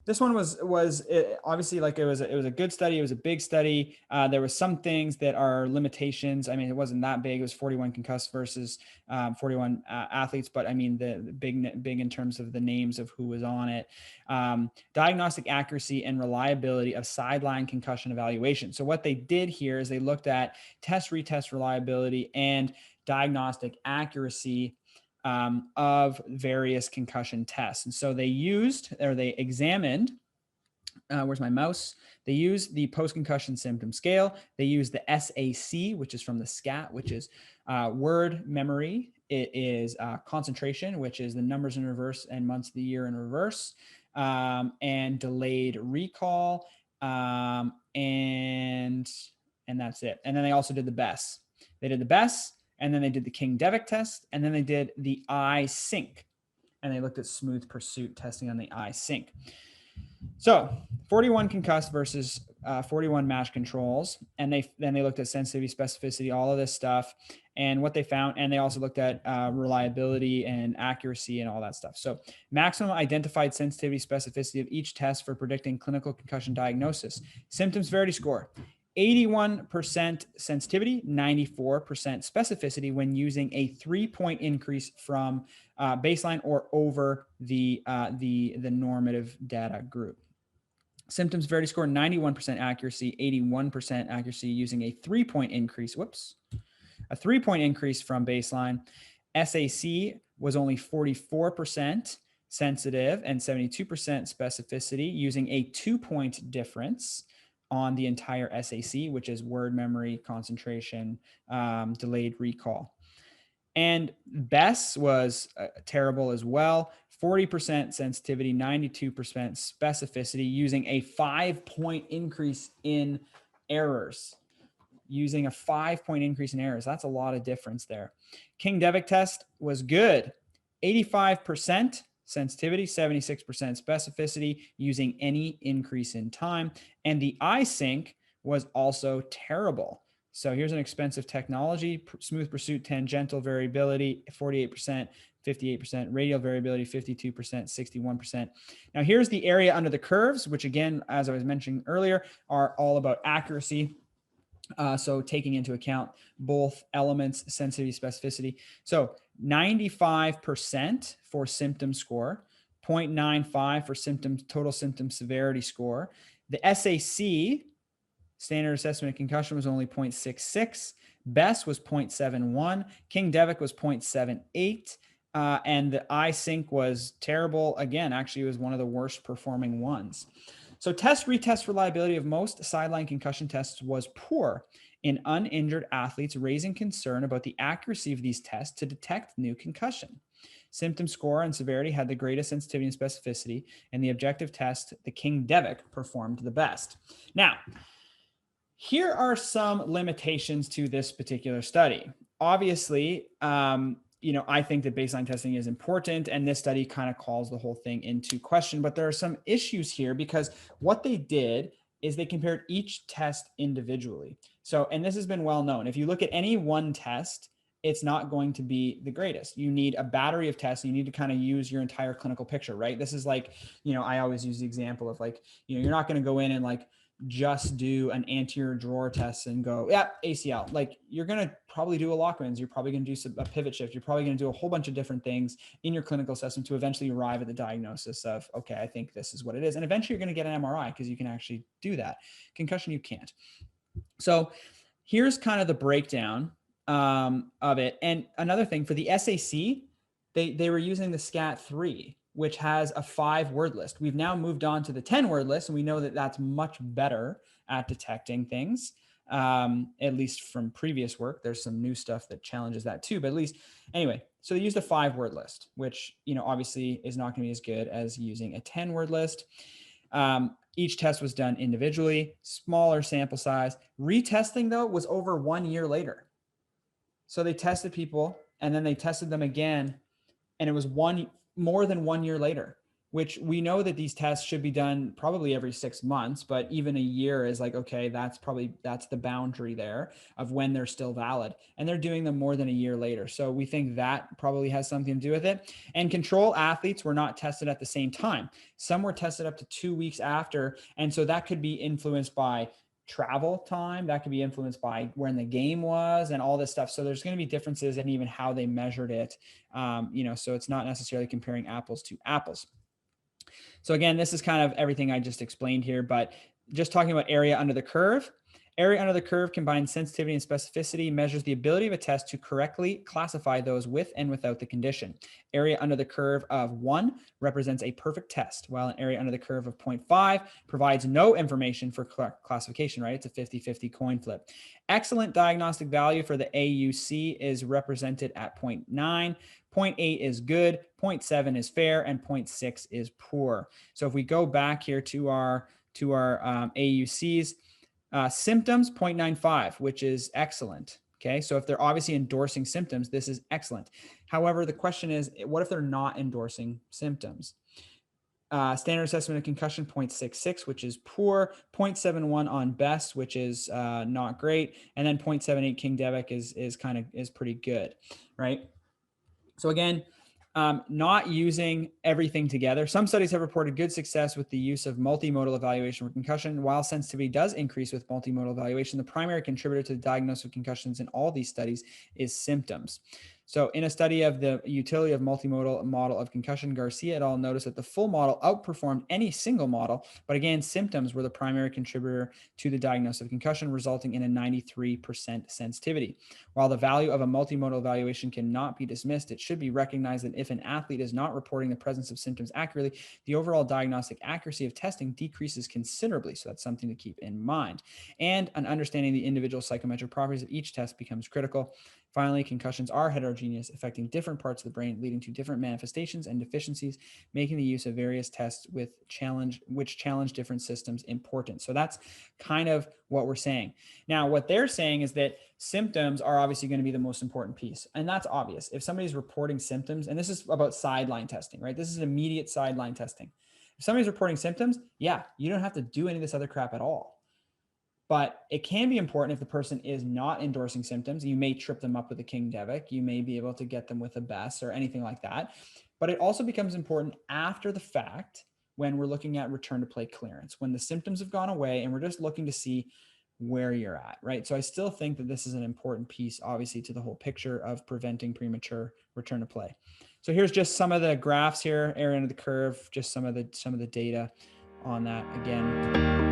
This one was obviously, like, it was a good study. It was a big study. There was some things that are limitations. I mean, it wasn't that big. It was 41 concussed versus 41 athletes, but I mean, the big in terms of the names of who was on it. Diagnostic accuracy and reliability of sideline concussion evaluation. So what they did here is they looked at test retest reliability and diagnostic accuracy of various concussion tests. And so they examined, where's my mouse? They used the post-concussion symptom scale. They used the SAC, which is from the SCAT, which is word memory. It is concentration, which is the numbers in reverse and months of the year in reverse, and delayed recall, and that's it. And then they also did the BESS. They did the BESS, and then they did the King-Devick test, and then they did the eye-sync, and they looked at smooth pursuit testing on the eye-sync. So 41 concussed versus 41 match controls, and then they looked at sensitivity, specificity, all of this stuff, and what they found, and they also looked at reliability and accuracy and all that stuff. So maximum identified sensitivity, specificity of each test for predicting clinical concussion diagnosis. Symptom severity score. 81% sensitivity, 94% specificity when using a 3-point increase from baseline or over the normative data group. Symptom severity score, 91% accuracy, 81% accuracy using a 3-point increase. A 3-point increase from baseline. SAC was only 44% sensitive and 72% specificity using a 2-point difference on the entire SAC, which is word memory, concentration, delayed recall. And BESS was terrible as well. 40% sensitivity, 92% specificity using a 5-point increase in errors. Using a 5-point increase in errors. That's a lot of difference there. King-Devick test was good. 85% sensitivity, 76% specificity using any increase in time. And the eye-sync was also terrible. So here's an expensive technology: smooth pursuit, tangential variability, 48%, 58%, radial variability, 52%, 61%. Now here's the area under the curves, which again, as I was mentioning earlier, are all about accuracy. So taking into account both elements, sensitivity, specificity. So 95% for symptom score, 0.95 for total symptom severity score. The SAC, standard assessment of concussion, was only 0.66. BESS was 0.71. King-Devick was 0.78. And the eye-sync was terrible. Again, actually, it was one of the worst performing ones. So test-retest reliability of most sideline concussion tests was poor in uninjured athletes, raising concern about the accuracy of these tests to detect new concussion. Symptom score and severity had the greatest sensitivity and specificity, and the objective test, the King-Devick, performed the best. Now, here are some limitations to this particular study. Obviously, I think that baseline testing is important, and this study kind of calls the whole thing into question. But there are some issues here because what they did is they compared each test individually. So, and this has been well known. If you look at any one test, it's not going to be the greatest. You need a battery of tests. You need to kind of use your entire clinical picture, right? This is like, I always use the example of like, you're not going to go in and like just do an anterior drawer test and go, yeah, ACL. Like, you're going to probably do a Lockman's. You're probably going to do a pivot shift. You're probably going to do a whole bunch of different things in your clinical assessment to eventually arrive at the diagnosis of, okay, I think this is what it is. And eventually you're going to get an MRI because you can actually do that. Concussion, you can't. So here's kind of the breakdown of it. And another thing, for the SAC, they were using the SCAT-3, which has a 5-word list. We've now moved on to the 10-word list, and we know that that's much better at detecting things, at least from previous work. There's some new stuff that challenges that too, but at least, anyway, so they used a 5-word list, which, obviously is not going to be as good as using a 10-word list. Each test was done individually, smaller sample size. Retesting, though, was over 1 year later. So they tested people, and then they tested them again, and it was more than 1 year later. which we know that these tests should be done probably every 6 months, but even a year is like, okay, that's the boundary there of when they're still valid. And they're doing them more than a year later. So we think that probably has something to do with it. And control athletes were not tested at the same time. Some were tested up to 2 weeks after. And so that could be influenced by travel time, that could be influenced by when the game was and all this stuff. So there's going to be differences in even how they measured it. So it's not necessarily comparing apples to apples. So again, this is kind of everything I just explained here, but just talking about area under the curve. Area under the curve combines sensitivity and specificity, measures the ability of a test to correctly classify those with and without the condition. Area under the curve of 1 represents a perfect test, while an area under the curve of 0.5 provides no information for classification, right? It's a 50-50 coin flip. Excellent diagnostic value for the AUC is represented at 0.9. 0.8 is good, 0.7 is fair, and 0.6 is poor. So if we go back here to our AUCs, symptoms 0.95, which is excellent. Okay, so if they're obviously endorsing symptoms, this is excellent. However, the question is, what if they're not endorsing symptoms? Standard assessment of concussion 0.66, which is poor, 0.71 on best, which is not great, and then 0.78 King-Devick is pretty good, right? So again, not using everything together. Some studies have reported good success with the use of multimodal evaluation for concussion. While sensitivity does increase with multimodal evaluation, the primary contributor to the diagnosis of concussions in all these studies is symptoms. So in a study of the utility of multimodal model of concussion, Garcia et al. Noticed that the full model outperformed any single model, but again, symptoms were the primary contributor to the diagnosis of concussion, resulting in a 93% sensitivity. While the value of a multimodal evaluation cannot be dismissed, it should be recognized that if an athlete is not reporting the presence of symptoms accurately, the overall diagnostic accuracy of testing decreases considerably. So that's something to keep in mind. And an understanding the individual psychometric properties of each test becomes critical. Finally, concussions are heterogeneous, affecting different parts of the brain, leading to different manifestations and deficiencies, making the use of various tests which challenge different systems important. So that's kind of what we're saying. Now, what they're saying is that symptoms are obviously going to be the most important piece. And that's obvious. If somebody's reporting symptoms, and this is about sideline testing, right? This is immediate sideline testing. If somebody's reporting symptoms, yeah, you don't have to do any of this other crap at all. But it can be important if the person is not endorsing symptoms. You may trip them up with a King-Devick. You may be able to get them with a BESS or anything like that. But it also becomes important after the fact when we're looking at return to play clearance, when the symptoms have gone away and we're just looking to see where you're at, right? So I still think that this is an important piece, obviously, to the whole picture of preventing premature return to play. So here's just some of the graphs here, area under the curve, just some of the data on that again.